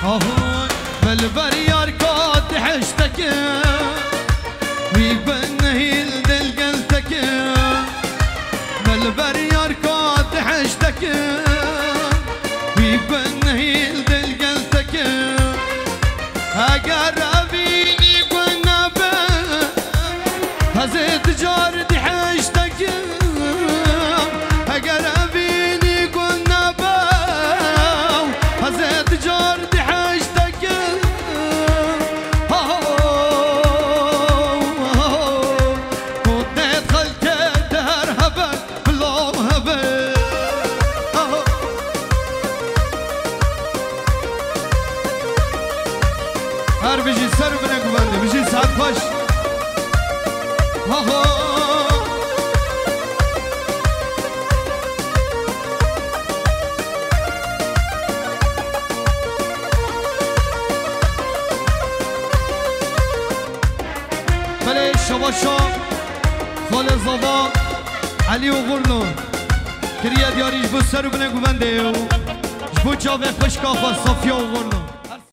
آهوی بلبر یار کات حشتک وی بنهیل دل گلتک بلبر یار کات حشتک وی بنهیل دل گلتک اگر ابینی گنبه هزت جار دی حشتک اگر ابینی گنبه هزت جار دی حشتک خودت خلک در هبه بلا هبه هر بيجي سر بنا قبل بيجي ساعات خوش بله شباشا خال زبا علی و غرنو کریا دیاریش بو سر بنا قبل جبو جاوه خوش کافا صافیا و غرنو